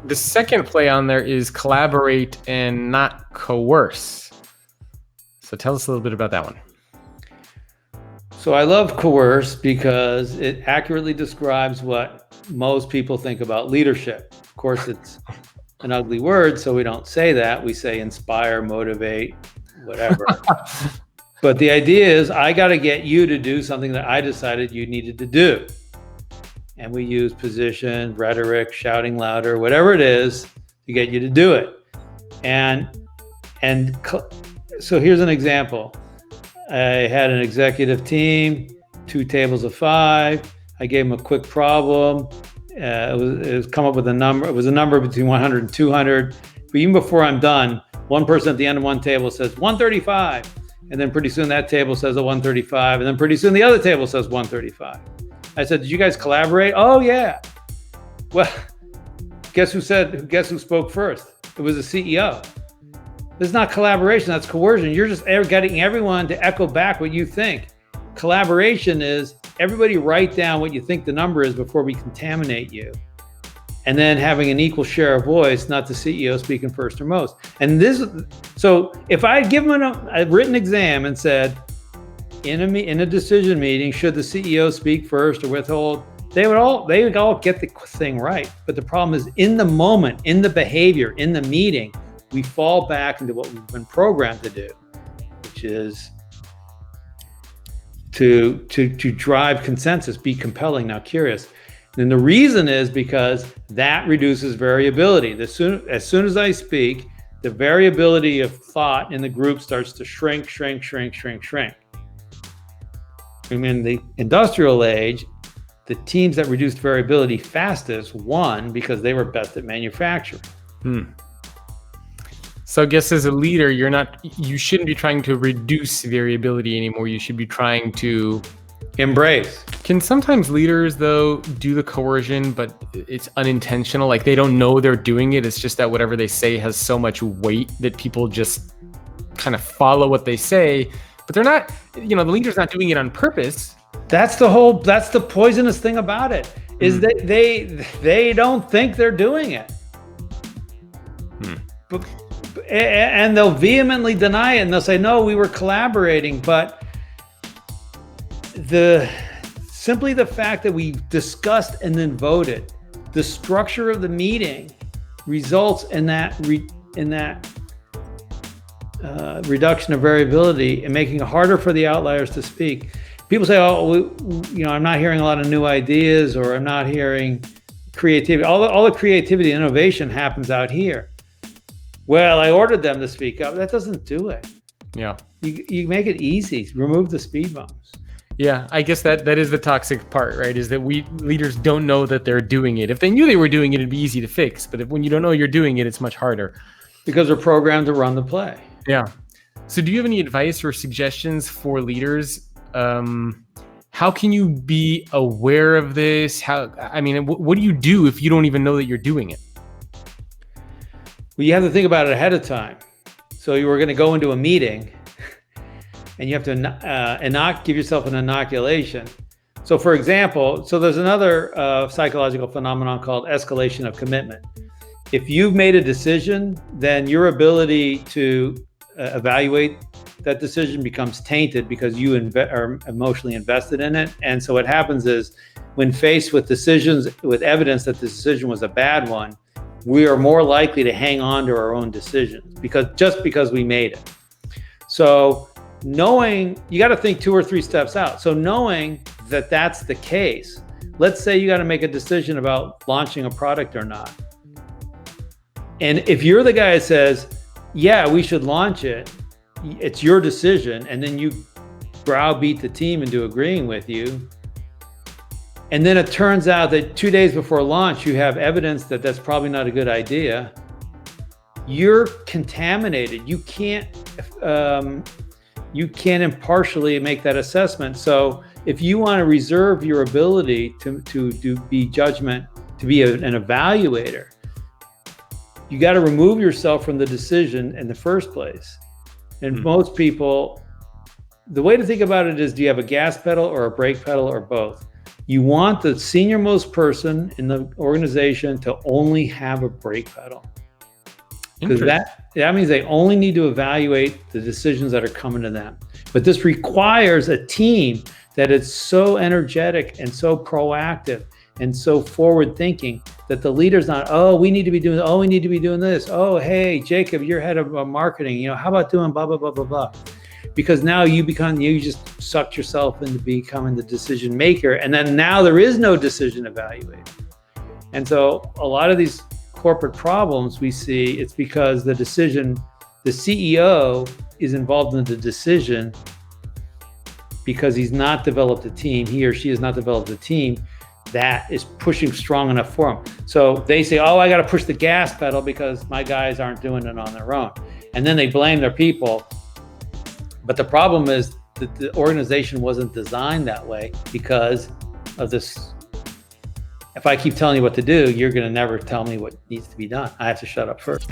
the second play on there is collaborate and not coerce. So tell us a little bit about that one. So I love coerce because it accurately describes what most people think about leadership. Of course, it's an ugly word, so we don't say that. We say inspire, motivate, whatever. But the idea is I got to get you to do something that I decided you needed to do. And we use position, rhetoric, shouting louder, whatever it is to get you to do it. So here's an example. I had an executive team, 2 tables of 5. I gave them a quick problem. It was come up with a number. It was a number between 100 and 200. But even before I'm done, one person at the end of one table says 135. And then pretty soon that table says a 135. And then pretty soon the other table says 135. I said, did you guys collaborate? Oh, yeah. Well, guess who spoke first? It was the CEO. This is not collaboration, that's coercion. You're just getting everyone to echo back what you think. Collaboration is everybody write down what you think the number is before we contaminate you. And then having an equal share of voice, not the CEO speaking first or most. So if I had given them a written exam and said, in a decision meeting, should the CEO speak first or withhold, they would all get the thing right. But the problem is in the moment, in the behavior, in the meeting, we fall back into what we've been programmed to do, which is to drive consensus, be compelling, not curious. And the reason is because that reduces variability. As soon as I speak, the variability of thought in the group starts to shrink. In the industrial age, the teams that reduced variability fastest won because they were best at manufacturing. So I guess as a leader, you shouldn't be trying to reduce variability anymore. You should be trying to embrace. Can sometimes leaders though do the coercion, but it's unintentional? Like they don't know they're doing it. It's just that whatever they say has so much weight that people just kind of follow what they say, but they're not, the leader's not doing it on purpose. That's the poisonous thing about it, is that they don't think they're doing it. And they'll vehemently deny it, and they'll say, no, we were collaborating. But simply the fact that we discussed and then voted, the structure of the meeting results in that reduction of variability and making it harder for the outliers to speak. People say, I'm not hearing a lot of new ideas, or I'm not hearing creativity. All the creativity and innovation happens out here. Well, I ordered them to speak up. That doesn't do it. Yeah. You make it easy. Remove the speed bumps. Yeah, I guess that is the toxic part, right? Is that we leaders don't know that they're doing it. If they knew they were doing it, it'd be easy to fix. But when you don't know you're doing it, it's much harder. Because they're programmed to run the play. Yeah. So do you have any advice or suggestions for leaders? How can you be aware of this? What do you do if you don't even know that you're doing it? Well, you have to think about it ahead of time. So you were going to go into a meeting and you have to give yourself an inoculation. So for example, there's another psychological phenomenon called escalation of commitment. If you've made a decision, then your ability to evaluate that decision becomes tainted because you are emotionally invested in it. And so what happens is when faced with decisions, with evidence that the decision was a bad one, we are more likely to hang on to our own decisions because we made it. So knowing, you got to think 2 or 3 steps out. So knowing that that's the case, let's say you got to make a decision about launching a product or not. And if you're the guy that says, yeah, we should launch it, it's your decision, and then you browbeat the team into agreeing with you, and then it turns out that 2 days before launch, you have evidence that that's probably not a good idea, you're contaminated. You can't impartially make that assessment. So if you want to reserve your ability to be judgment, to be an evaluator, you got to remove yourself from the decision in the first place. And most people, the way to think about it is, do you have a gas pedal or a brake pedal or both? You want the senior-most person in the organization to only have a brake pedal. Because that means they only need to evaluate the decisions that are coming to them. But this requires a team that is so energetic and so proactive and so forward thinking that the leader's not, oh, we need to be doing this. Oh, hey, Jacob, you're head of marketing. How about doing blah, blah, blah, blah, blah. Because now you just sucked yourself into becoming the decision maker. And then now there is no decision evaluator. And so a lot of these corporate problems we see, it's because the CEO is involved in the decision because he's not developed a team, he or she has not developed a team that is pushing strong enough for him. So they say, oh, I got to push the gas pedal because my guys aren't doing it on their own. And then they blame their people. But the problem is that the organization wasn't designed that way because of this. If I keep telling you what to do, you're going to never tell me what needs to be done. I have to shut up first.